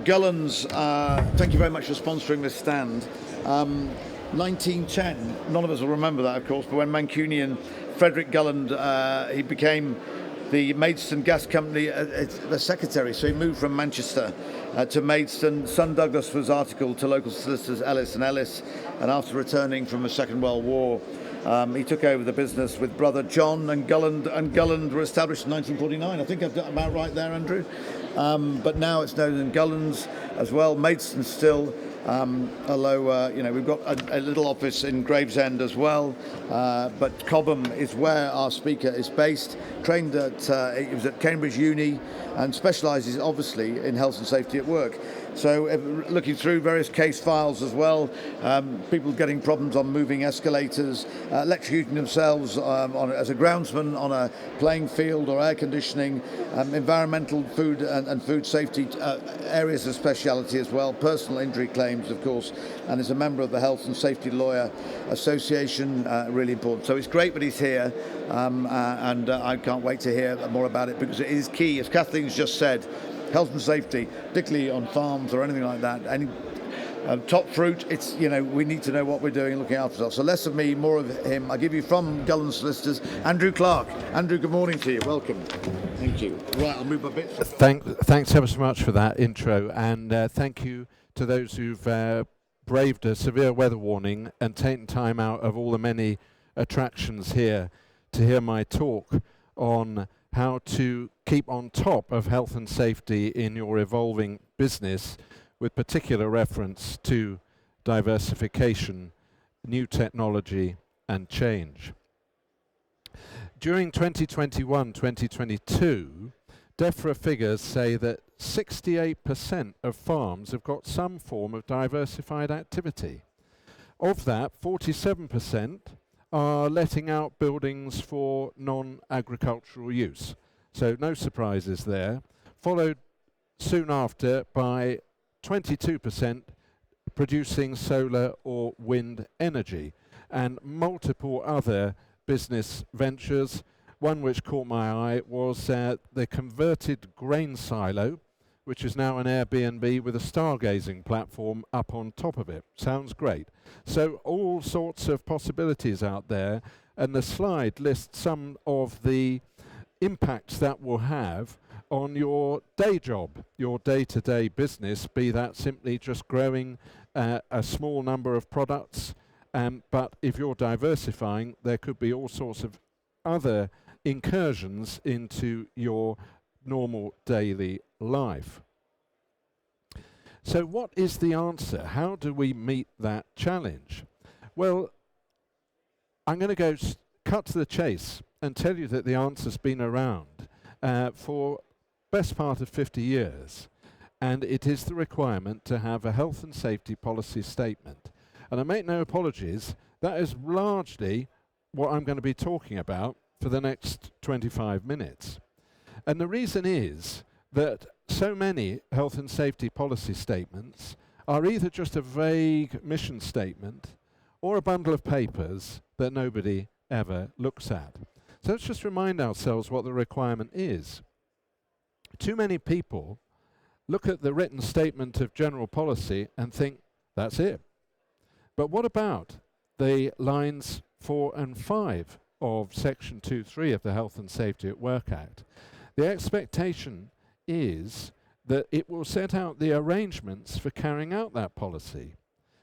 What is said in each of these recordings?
Gullands, thank you very much for sponsoring this stand. 1910, none of us will remember that, of course, but when Mancunian Frederick Gulland, he became the Maidstone Gas Company, the secretary, so he moved from Manchester to Maidstone. Son Douglas was articled to local solicitors Ellis and Ellis, and after returning from the Second World War, he took over the business with brother John, and Gulland were established in 1949. I think I've got about right there, Andrew. But now it's known as Gullands as well. Maidstone still, although we've got a little office in Gravesend as well. But Cobham is where our speaker is based. Trained he was at Cambridge Uni and specialises obviously in health and safety at work. So looking through various case files as well, people getting problems on moving escalators, electrocuting themselves as a groundsman on a playing field or air conditioning, environmental food and food safety areas of speciality as well, personal injury claims, of course, and is a member of the Health and Safety Lawyer Association, really important. So it's great that he's here, and I can't wait to hear more about it because it is key, as Kathleen's just said. Health and safety, particularly on farms or anything like that. Any top fruit, it's, we need to know what we're doing and looking after ourselves. So less of me, more of him. I give you from Gullands Solicitors, Andrew Clarke. Andrew, good morning to you. Welcome. Thank you. Right, I'll move my bits. Thanks ever so much for that intro, and thank you to those who've braved a severe weather warning and taken time out of all the many attractions here to hear my talk on how to keep on top of health and safety in your evolving business, with particular reference to diversification, new technology and change. During 2021-2022, DEFRA figures say that 68% of farms have got some form of diversified activity. Of that, 47% are letting out buildings for non-agricultural use. So no surprises there. Followed soon after by 22% producing solar or wind energy, and multiple other business ventures. One which caught my eye was the converted grain silo, which is now an Airbnb with a stargazing platform up on top of it. Sounds great. So all sorts of possibilities out there, and the slide lists some of the impacts that will have on your day job, your day-to-day business, be that simply just growing a small number of products, but if you're diversifying, there could be all sorts of other incursions into your normal daily life. So what is the answer? How do we meet that challenge? Well, I'm going to cut to the chase and tell you that the answer's been around for best part of 50 years, and it is the requirement to have a health and safety policy statement. And I make no apologies, that is largely what I'm going to be talking about for the next 25 minutes. And the reason is that so many health and safety policy statements are either just a vague mission statement or a bundle of papers that nobody ever looks at. So let's just remind ourselves what the requirement is. Too many people look at the written statement of general policy and think, that's it. But what about the lines 4 and 5 of Section 2.3 of the Health and Safety at Work Act? The expectation is that it will set out the arrangements for carrying out that policy.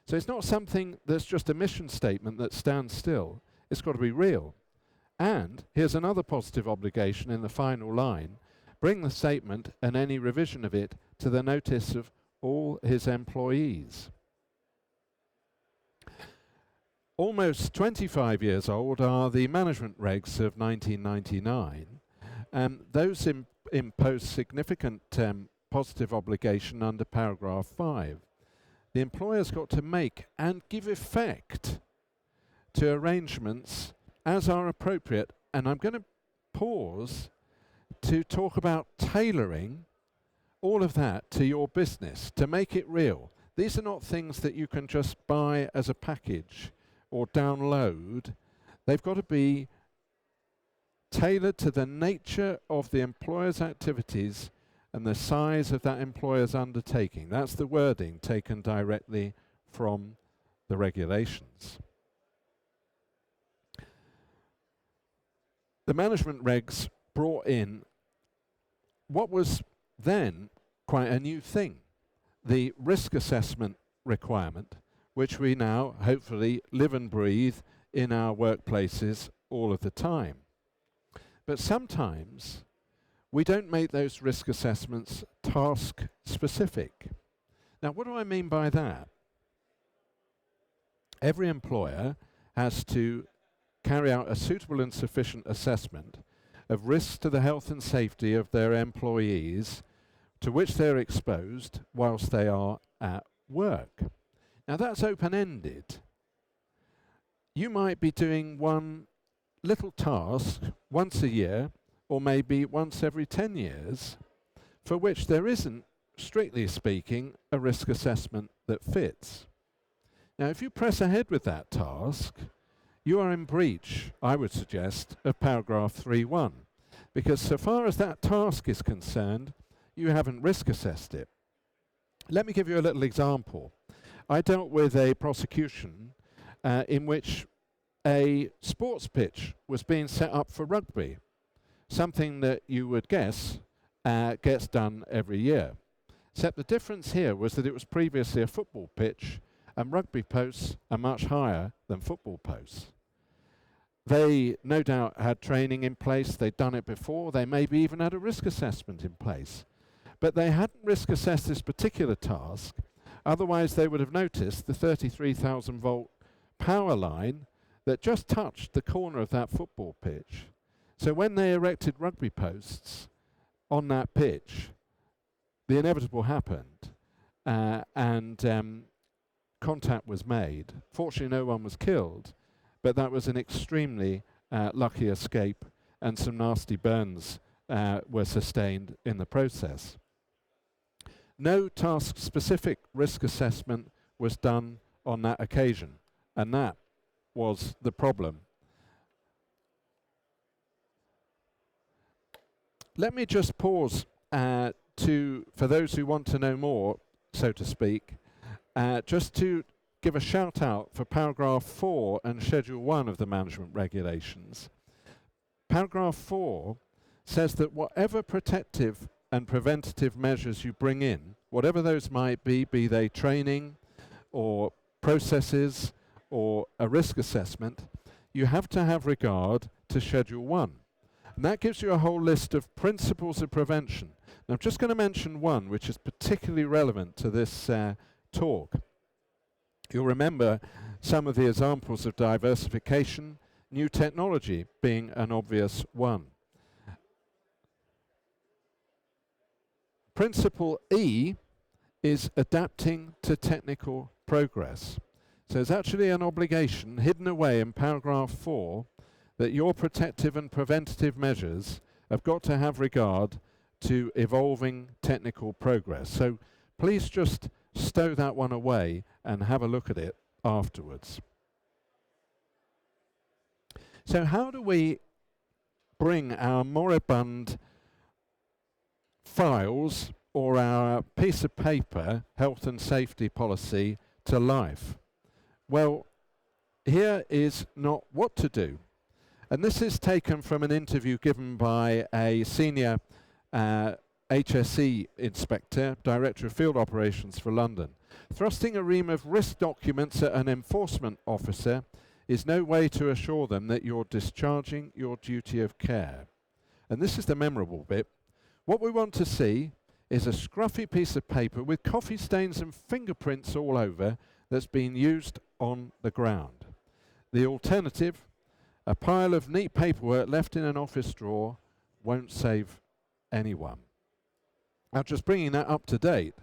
So it's not something that's just a mission statement that stands still. It's got to be real. And here's another positive obligation in the final line: bring the statement and any revision of it to the notice of all his employees. Almost 25 years old are the management regs of 1999. Those impose significant positive obligation under paragraph 5. The employer's got to make and give effect to arrangements as are appropriate. And I'm going to pause to talk about tailoring all of that to your business, to make it real. These are not things that you can just buy as a package or download. They've got to be tailored to the nature of the employer's activities and the size of that employer's undertaking. That's the wording taken directly from the regulations. The management regs brought in what was then quite a new thing, the risk assessment requirement, which we now hopefully live and breathe in our workplaces all of the time. But sometimes we don't make those risk assessments task specific. Now, what do I mean by that? Every employer has to carry out a suitable and sufficient assessment of risks to the health and safety of their employees to which they're exposed whilst they are at work. Now, that's open-ended. You might be doing one little task once a year, or maybe once every 10 years, for which there isn't, strictly speaking, a risk assessment that fits. Now, if you press ahead with that task, you are in breach, I would suggest, of paragraph 3.1, because so far as that task is concerned, you haven't risk assessed it. Let me give you a little example. I dealt with a prosecution in which a sports pitch was being set up for rugby, something that you would guess gets done every year. Except the difference here was that it was previously a football pitch, and rugby posts are much higher than football posts. They no doubt had training in place, they'd done it before, they maybe even had a risk assessment in place. But they hadn't risk assessed this particular task, otherwise they would have noticed the 33,000 volt power line that just touched the corner of that football pitch. So when they erected rugby posts on that pitch, the inevitable happened, and contact was made. Fortunately, no one was killed, but that was an extremely lucky escape, and some nasty burns were sustained in the process. No task-specific risk assessment was done on that occasion, and that was the problem. Let me just pause for those who want to know more, so to speak, just to give a shout out for paragraph 4 and schedule 1 of the management regulations. Paragraph 4 says that whatever protective and preventative measures you bring in, whatever those might be they training or processes or a risk assessment, you have to have regard to schedule 1. And that gives you a whole list of principles of prevention. Now, I'm just going to mention one which is particularly relevant to this talk. You'll remember some of the examples of diversification, new technology being an obvious one. Principle E is adapting to technical progress. So it's actually an obligation hidden away in paragraph 4 that your protective and preventative measures have got to have regard to evolving technical progress. So please just stow that one away and have a look at it afterwards. So how do we bring our moribund files or our piece of paper health and safety policy to life? Well, here is not what to do. And this is taken from an interview given by a senior HSE inspector, Director of Field Operations for London. Thrusting a ream of risk documents at an enforcement officer is no way to assure them that you're discharging your duty of care. And this is the memorable bit. What we want to see is a scruffy piece of paper with coffee stains and fingerprints all over that's been used on the ground. The alternative, a pile of neat paperwork left in an office drawer, won't save anyone. Now, just bringing that up to date,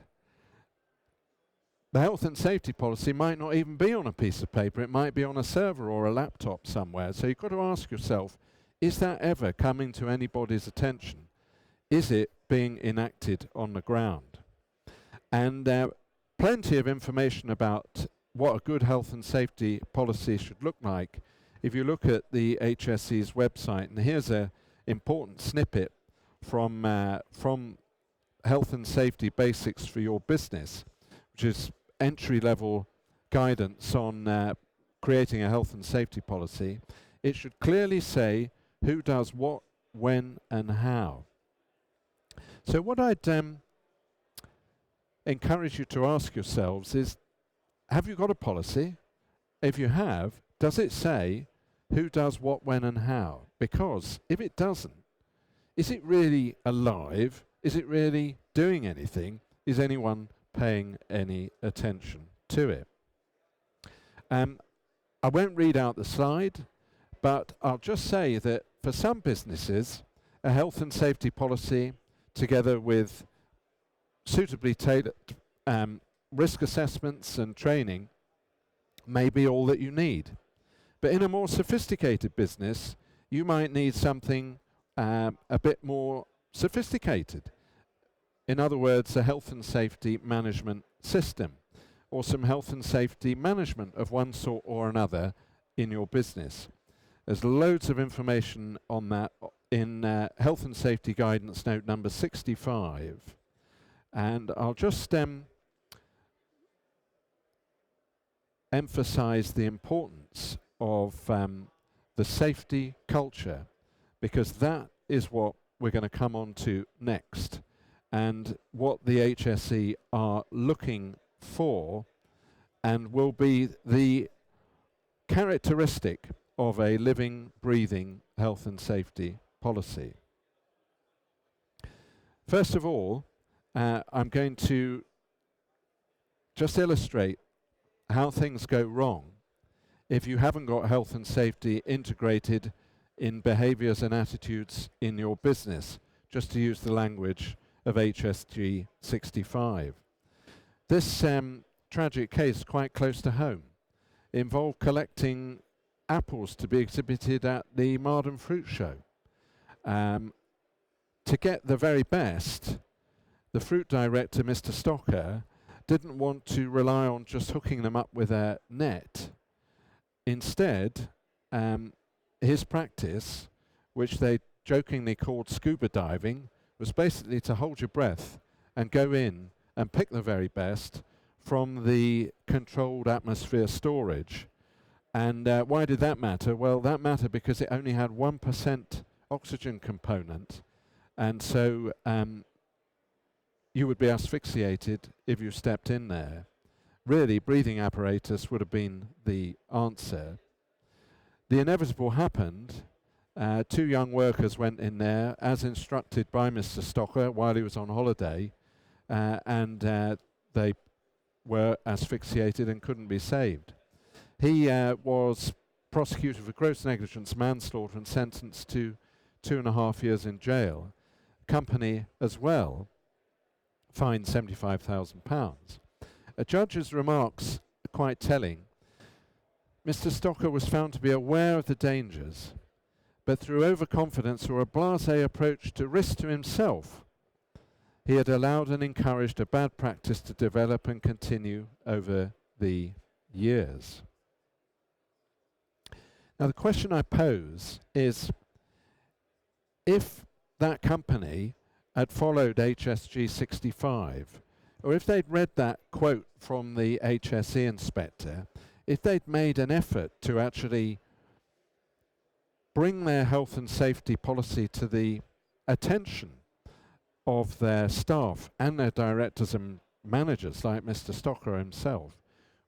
the health and safety policy might not even be on a piece of paper. It might be on a server or a laptop somewhere. So you've got to ask yourself, is that ever coming to anybody's attention? Is it being enacted on the ground? And plenty of information about what a good health and safety policy should look like if you look at the HSE's website. And here's an important snippet from health and safety basics for your business, which is entry-level guidance on creating a health and safety policy, it should clearly say who does what, when, and how. So what I'd encourage you to ask yourselves is, have you got a policy? If you have, does it say who does what, when, and how? Because if it doesn't, is it really alive? Is it really doing anything? Is anyone paying any attention to it? I won't read out the slide, but I'll just say that for some businesses, a health and safety policy, together with suitably tailored risk assessments and training, may be all that you need. But in a more sophisticated business, you might need something a bit more sophisticated. In other words, a health and safety management system, or some health and safety management of one sort or another in your business. There's loads of information on that in Health and Safety Guidance Note number 65. And I'll just emphasize the importance of the safety culture, because that is what we're going to come on to next, and what the HSE are looking for and will be the characteristic of a living, breathing health and safety policy. First of all, I'm going to just illustrate how things go wrong if you haven't got health and safety integrated in behaviours and attitudes in your business, just to use the language of HSG 65. This tragic case, quite close to home, involved collecting apples to be exhibited at the Marden Fruit Show. To get the very best, the fruit director, Mr. Stocker, didn't want to rely on just hooking them up with a net. Instead, his practice, which they jokingly called scuba diving, was basically to hold your breath and go in and pick the very best from the controlled atmosphere storage. And why did that matter? Well, that mattered because it only had 1% oxygen component, and so you would be asphyxiated if you stepped in there. Really, breathing apparatus would have been the answer. The inevitable happened. 2 young workers went in there, as instructed by Mr. Stocker while he was on holiday, and they were asphyxiated and couldn't be saved. He was prosecuted for gross negligence, manslaughter, and sentenced to 2.5 years in jail. Company as well fined £75,000. A judge's remarks are quite telling. Mr. Stocker was found to be aware of the dangers, but through overconfidence or a blasé approach to risk to himself, he had allowed and encouraged a bad practice to develop and continue over the years. Now, the question I pose is, if that company had followed HSG 65, or if they'd read that quote from the HSE inspector, if they'd made an effort to actually bring their health and safety policy to the attention of their staff and their directors and managers, like Mr. Stocker himself,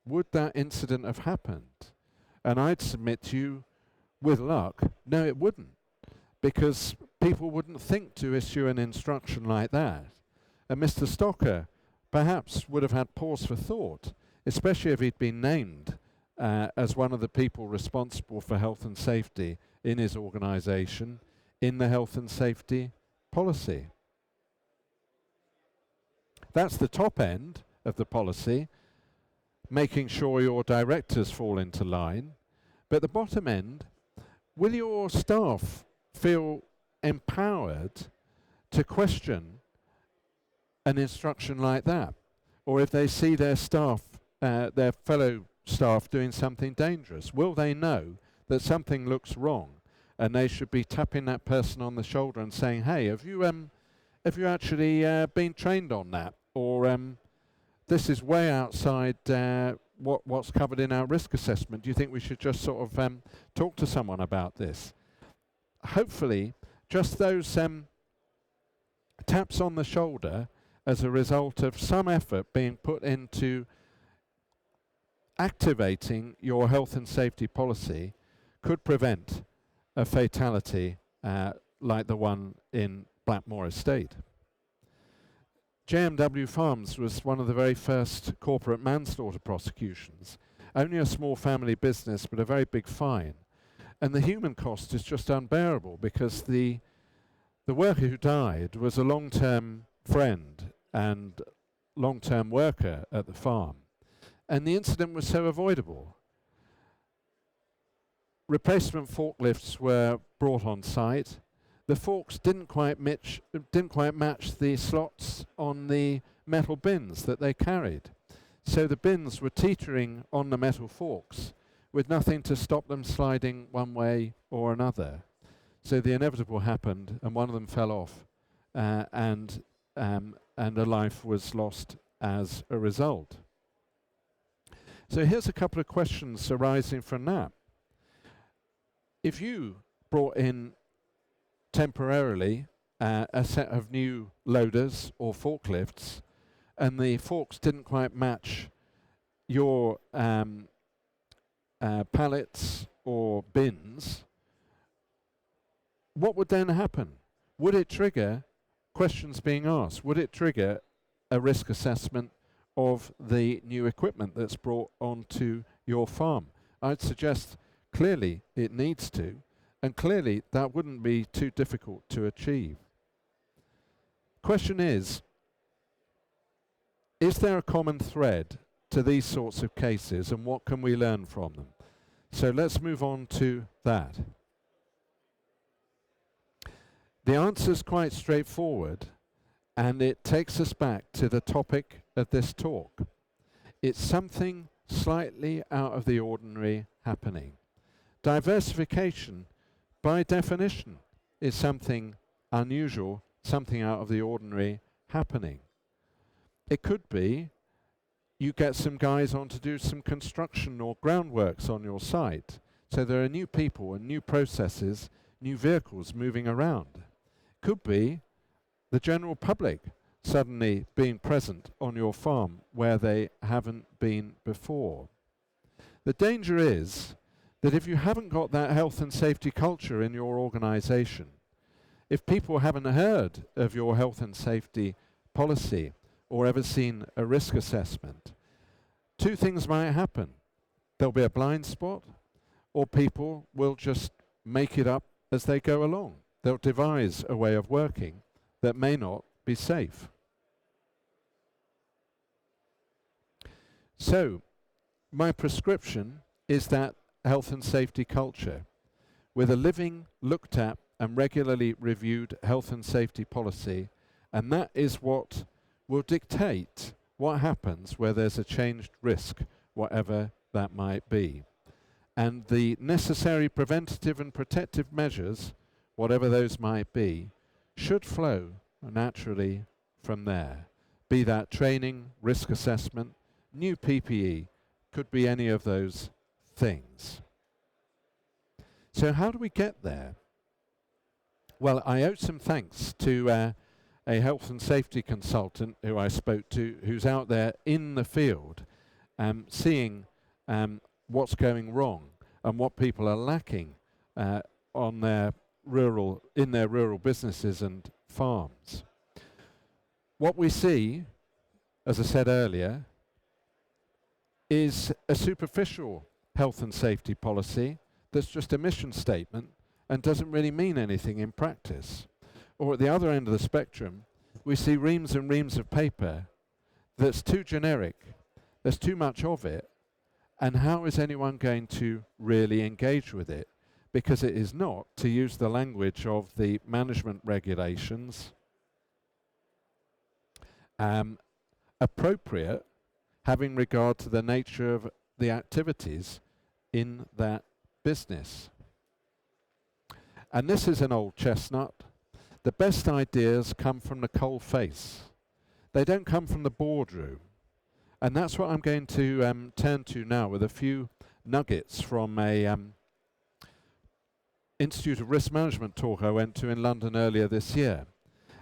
would that incident have happened? And I'd submit to you, with luck, no, it wouldn't, because people wouldn't think to issue an instruction like that. And Mr. Stocker perhaps would have had pause for thought, especially if he'd been named as one of the people responsible for health and safety in his organisation in the health and safety policy. That's the top end of the policy, making sure your directors fall into line. But the bottom end, will your staff feel empowered to question an instruction like that? Or if they see their staff, their fellow staff doing something dangerous, will they know that something looks wrong and they should be tapping that person on the shoulder and saying, hey, have you have you actually been trained on that? Or this is way outside what's covered in our risk assessment. Do you think we should just sort of talk to someone about this? Hopefully, just those taps on the shoulder as a result of some effort being put into activating your health and safety policy could prevent a fatality like the one in Blackmore Estate. JMW Farms was one of the very first corporate manslaughter prosecutions. Only a small family business, but a very big fine. And the human cost is just unbearable because the worker who died was a long-term friend and long-term worker at the farm. And the incident was so avoidable. Replacement forklifts were brought on site. The forks didn't quite match the slots on the metal bins that they carried. So the bins were teetering on the metal forks with nothing to stop them sliding one way or another. So the inevitable happened, and one of them fell off, and a life was lost as a result. So here's a couple of questions arising from that. If you brought in temporarily a set of new loaders or forklifts, and the forks didn't quite match your pallets or bins, what would then happen? Would it trigger questions being asked? Would it trigger a risk assessment of the new equipment that's brought onto your farm? I'd suggest clearly it needs to, and clearly that wouldn't be too difficult to achieve. Question is there a common thread to these sorts of cases, and what can we learn from them? So let's move on to that. The answer is quite straightforward, and it takes us back to the topic of this talk. It's something slightly out of the ordinary happening. Diversification, by definition, is something unusual, something out of the ordinary happening. It could be you get some guys on to do some construction or groundworks on your site. So there are new people and new processes, new vehicles moving around. Could be the general public suddenly being present on your farm where they haven't been before. The danger is that if you haven't got that health and safety culture in your organization, if people haven't heard of your health and safety policy or ever seen a risk assessment, two things might happen. There'll be a blind spot, or people will just make it up as they go along. They'll devise a way of working that may not be safe. So, my prescription is that health and safety culture, with a living, looked at and regularly reviewed health and safety policy, and that is what will dictate what happens where there's a changed risk, whatever that might be. And the necessary preventative and protective measures, whatever those might be, should flow naturally from there. Be that training, risk assessment, new PPE, could be any of those things. So how do we get there? Well, I owe some thanks to a health and safety consultant who I spoke to, who's out there in the field, seeing what's going wrong and what people are lacking in their rural businesses and farms. What we see, as I said earlier, is a superficial health and safety policy that's just a mission statement and doesn't really mean anything in practice. Or at the other end of the spectrum, we see reams and reams of paper that's too generic, there's too much of it, and how is anyone going to really engage with it? Because it is not, to use the language of the management regulations, appropriate, having regard to the nature of the activities in that business. And this is an old chestnut. the best ideas come from the coal face. They don't come from the boardroom. And that's what I'm going to turn to now with a few nuggets from a Institute of Risk Management talk I went to in London earlier this year.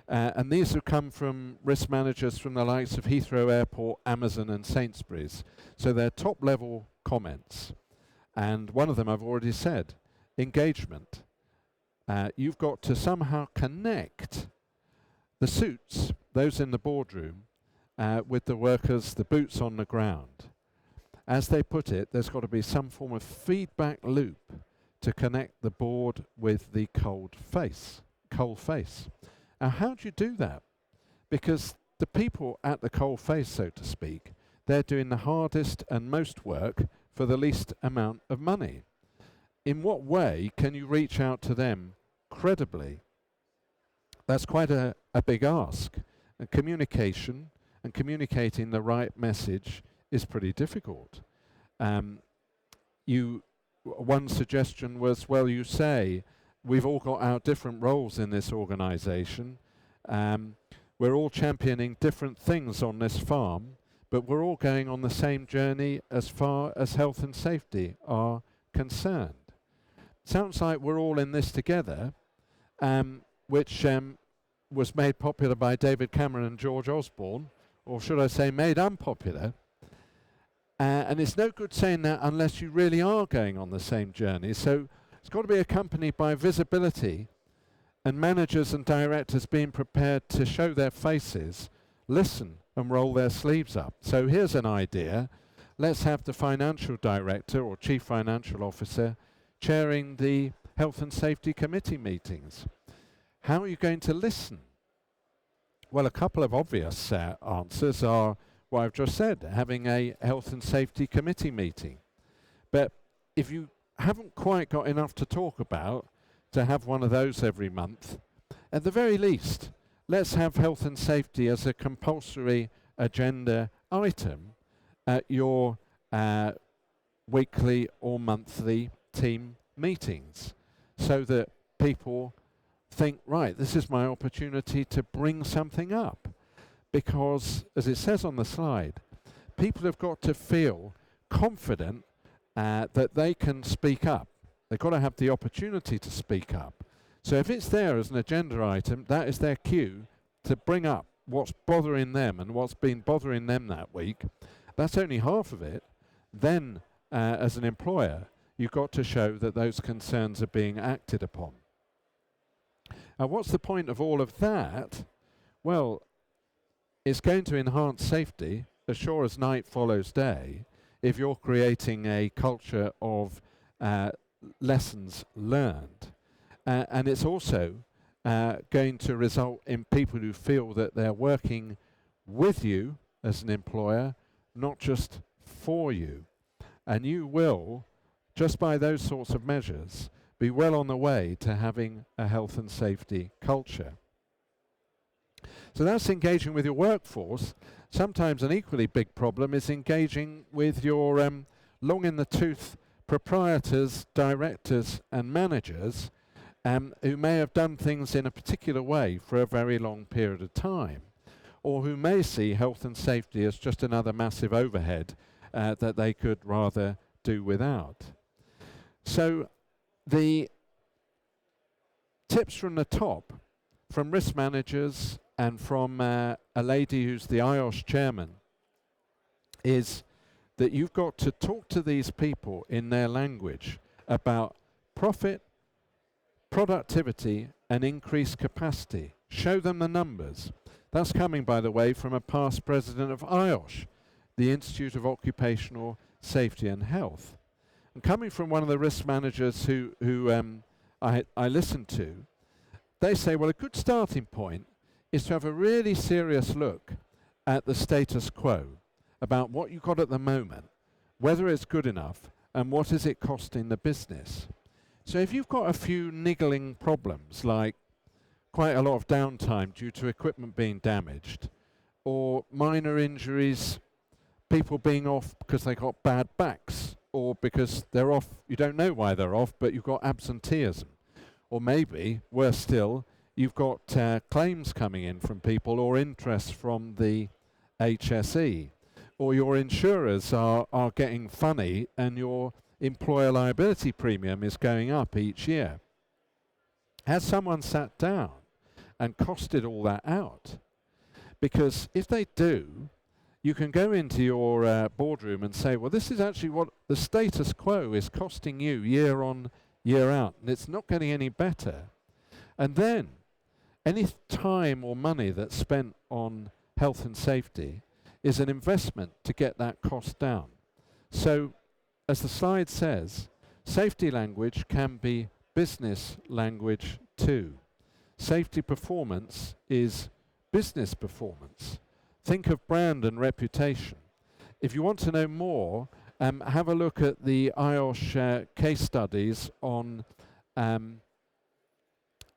And these have come from risk managers from the likes of Heathrow Airport, Amazon and Sainsbury's. So they're top level comments. And one of them I've already said, engagement. You've got to somehow connect the suits, those in the boardroom, with the workers, the boots on the ground. As they put it, there's got to be some form of feedback loop to connect the board with the coal face. Now, how do you do that? Because the people at the coal face, so to speak, they're doing the hardest and most work for the least amount of money. In what way can you reach out to them credibly? That's quite a big ask. And communication and communicating the right message is pretty difficult. One suggestion was, well, you say, we've all got our different roles in this organisation. We're all championing different things on this farm, but we're all going on the same journey as far as health and safety are concerned. Sounds like we're all in this together, which was made popular by David Cameron and George Osborne, or should I say made unpopular. And it's no good saying that unless you really are going on the same journey. So it's got to be accompanied by visibility and managers and directors being prepared to show their faces, listen and roll their sleeves up. So here's an idea. Let's have the financial director or chief financial officer chairing the health and safety committee meetings. How are you going to listen? Well, a couple of obvious answers are what I've just said, having a health and safety committee meeting. But if you haven't quite got enough to talk about to have one of those every month, at the very least, let's have health and safety as a compulsory agenda item at your weekly or monthly team meetings, so that people think, right, this is my opportunity to bring something up. Because, as it says on the slide, people have got to feel confident that they can speak up. They've got to have the opportunity to speak up. So if it's there as an agenda item, that is their cue to bring up what's bothering them and what's been bothering them that week. That's only half of it. Then, as an employer, you've got to show that those concerns are being acted upon. Now, what's the point of all of that? Well, it's going to enhance safety as sure as night follows day if you're creating a culture of lessons learned. And it's also going to result in people who feel that they're working with you as an employer, not just for you. And you will, just by those sorts of measures, be well on the way to having a health and safety culture. So that's engaging with your workforce. Sometimes an equally big problem is engaging with your long in the tooth proprietors, directors and managers who may have done things in a particular way for a very long period of time, or who may see health and safety as just another massive overhead that they could rather do without. So the tips from the top, from risk managers and from a lady who's the IOSH chairman, is that you've got to talk to these people in their language about profit, productivity and increased capacity. Show them the numbers. That's coming, by the way, from a past president of IOSH, the Institute of Occupational Safety and Health. And coming from one of the risk managers who I listened to, they say, well, a good starting point is to have a really serious look at the status quo, about what you've got at the moment, whether it's good enough, and what is it costing the business. So if you've got a few niggling problems, like quite a lot of downtime due to equipment being damaged, or minor injuries, people being off because they got bad backs, or because they're off, you don't know why they're off, but you've got absenteeism. Or maybe, worse still, you've got claims coming in from people or interest from the HSE, or your insurers are getting funny and your employer liability premium is going up each year. Has someone sat down and costed all that out? Because if they do, you can go into your boardroom and say, well, this is actually what the status quo is costing you year on, year out, and it's not getting any better. And then any time or money that's spent on health and safety is an investment to get that cost down. So, as the slide says, safety language can be business language too. Safety performance is business performance. Think of brand and reputation. If you want to know more, have a look at the IOSH case studies on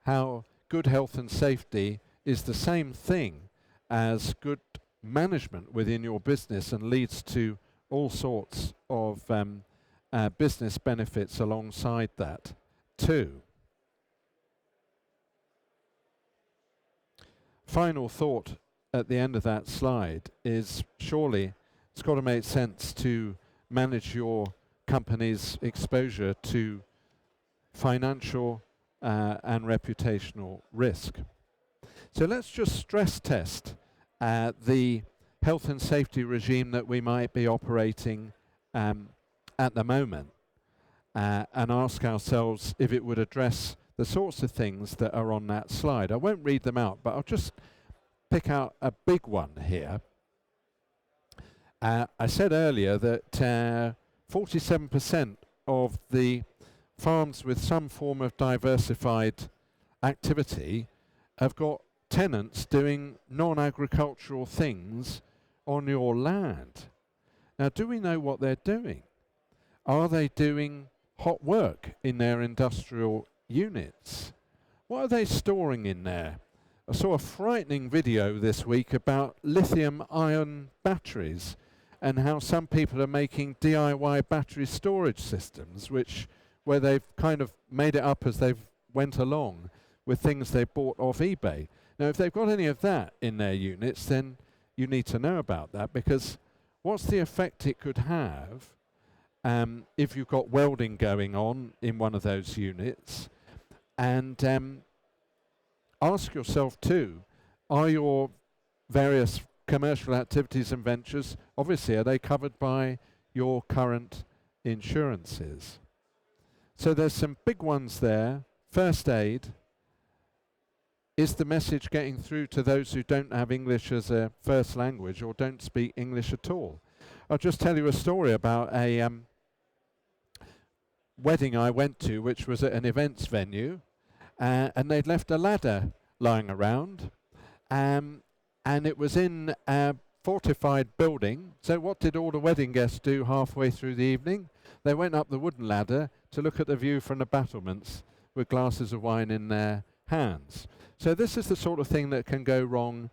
how good health and safety is the same thing as good management within your business and leads to all sorts of business benefits alongside that too. Final thought at the end of that slide is surely it's got to make sense to manage your company's exposure to financial and reputational risk. So let's just stress test the health and safety regime that we might be operating at the moment and ask ourselves if it would address the sorts of things that are on that slide. I won't read them out, but I'll just pick out a big one here. I said earlier that 47% of the farms with some form of diversified activity have got tenants doing non-agricultural things on your land. Now, do we know what they're doing? Are they doing hot work in their industrial units? What are they storing in there? I saw a frightening video this week about lithium-ion batteries and how some people are making DIY battery storage systems, where they've kind of made it up as they've went along with things they bought off eBay. Now, if they've got any of that in their units, then you need to know about that, because what's the effect it could have if you've got welding going on in one of those units? And ask yourself too, are your various commercial activities and ventures, obviously, are they covered by your current insurances? So there's some big ones there. First aid. Is the message getting through to those who don't have English as a first language or don't speak English at all? I'll just tell you a story about a wedding I went to, which was at an events venue, and they'd left a ladder lying around, and it was in a fortified building. So what did all the wedding guests do halfway through the evening? They went up the wooden ladder to look at the view from the battlements with glasses of wine in their hands. So this is the sort of thing that can go wrong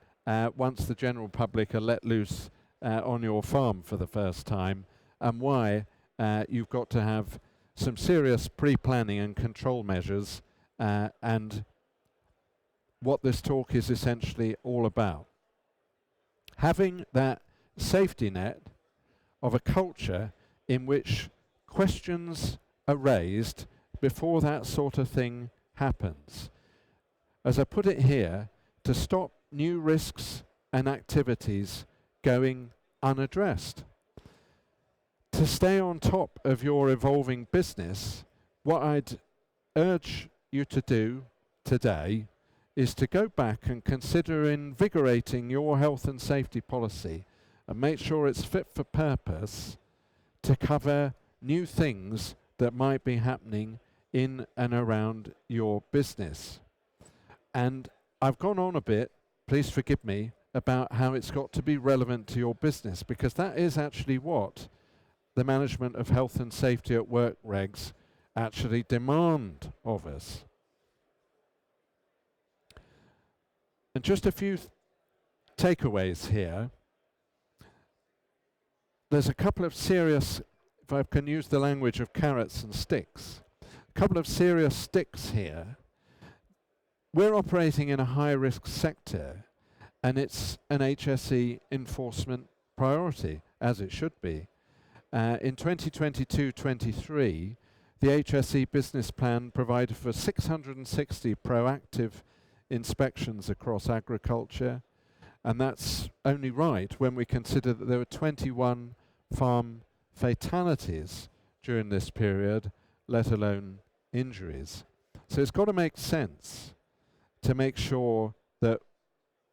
once the general public are let loose on your farm for the first time, and why you've got to have some serious pre-planning and control measures, and what this talk is essentially all about. Having that safety net of a culture in which questions are raised before that sort of thing happens. As I put it here, to stop new risks and activities going unaddressed. To stay on top of your evolving business, what I'd urge you to do today is to go back and consider invigorating your health and safety policy and make sure it's fit for purpose to cover new things that might be happening in and around your business. And I've gone on a bit, please forgive me, about how it's got to be relevant to your business, because that is actually what the management of health and safety at work regs actually demand of us. And just a few takeaways here. There's a couple of serious, if I can use the language of carrots and sticks, a couple of serious sticks here. we're operating in a high-risk sector, and it's an HSE enforcement priority, as it should be. In 2022-23, the HSE business plan provided for 660 proactive inspections across agriculture, and that's only right when we consider that there were 21 farm fatalities during this period, let alone injuries. So it's got to make sense to make sure that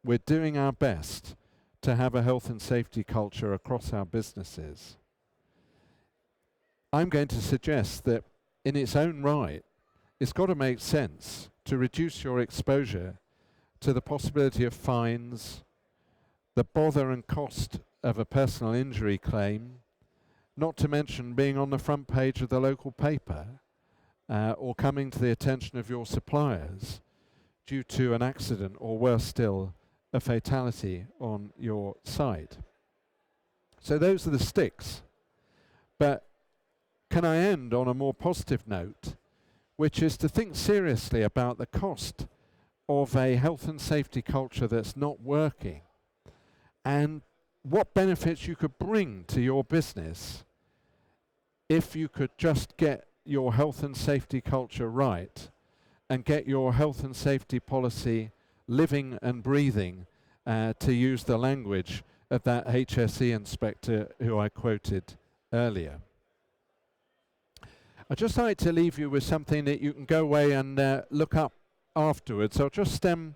we're doing our best to have a health and safety culture across our businesses. I'm going to suggest that in its own right, it's got to make sense to reduce your exposure to the possibility of fines, the bother and cost of a personal injury claim, not to mention being on the front page of the local paper or coming to the attention of your suppliers due to an accident, or worse still, a fatality on your site. So those are the sticks. But can I end on a more positive note, which is to think seriously about the cost of a health and safety culture that's not working, and what benefits you could bring to your business if you could just get your health and safety culture right and get your health and safety policy living and breathing, to use the language of that HSE inspector who I quoted earlier. I'd just like to leave you with something that you can go away and look up afterwards. I'll just tell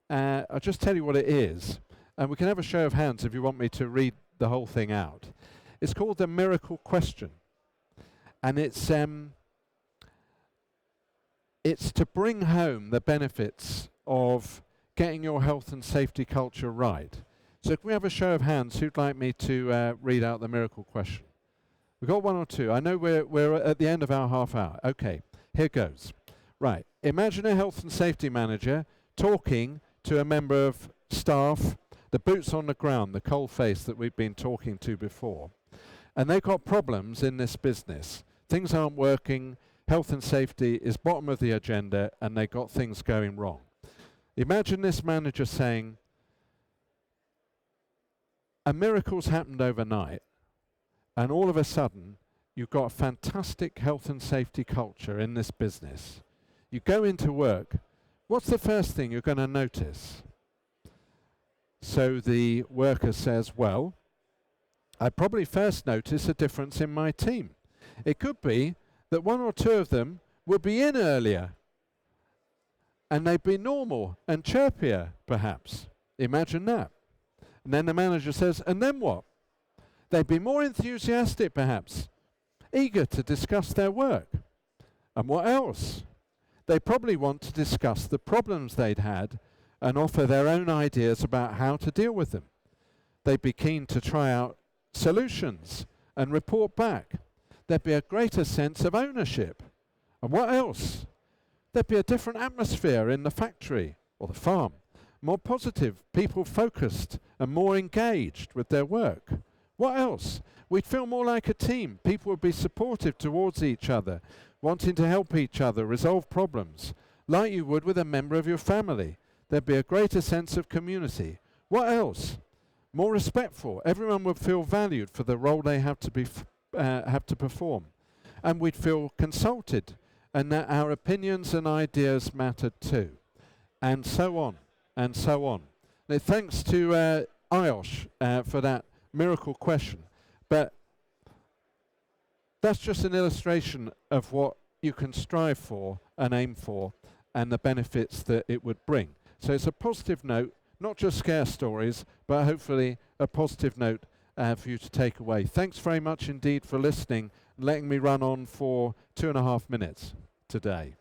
you what it is, and we can have a show of hands if you want me to read the whole thing out. It's called the miracle question, and it's to bring home the benefits of getting your health and safety culture right. So can we have a show of hands who'd like me to read out the miracle question? We've got one or two. I know we're at the end of our half hour. Okay, here goes. Right, imagine a health and safety manager talking to a member of staff, the boots on the ground, the cold face that we've been talking to before. And they've got problems in this business. Things aren't working, health and safety is bottom of the agenda, and they've got things going wrong. Imagine this manager saying, a miracle's happened overnight, and all of a sudden, you've got a fantastic health and safety culture in this business. You go into work, what's the first thing you're going to notice? So the worker says, well, I'd probably first notice a difference in my team. It could be that one or two of them would be in earlier, and they'd be normal and chirpier, perhaps. Imagine that. And then the manager says, and then what? They'd be more enthusiastic, perhaps, eager to discuss their work. And what else? They probably want to discuss the problems they'd had and offer their own ideas about how to deal with them. They'd be keen to try out solutions and report back. There'd be a greater sense of ownership. And what else? There'd be a different atmosphere in the factory or the farm. More positive, people focused and more engaged with their work. What else? We'd feel more like a team. People would be supportive towards each other, wanting to help each other resolve problems, like you would with a member of your family. There'd be a greater sense of community. What else? More respectful. Everyone would feel valued for the role they have to perform. And we'd feel consulted, and that our opinions and ideas mattered too. And so on, and so on. Now, thanks to IOSH for that miracle question. But that's just an illustration of what you can strive for and aim for and the benefits that it would bring. So it's a positive note, not just scare stories, but hopefully a positive note for you to take away. Thanks very much indeed for listening and letting me run on for 2.5 minutes today.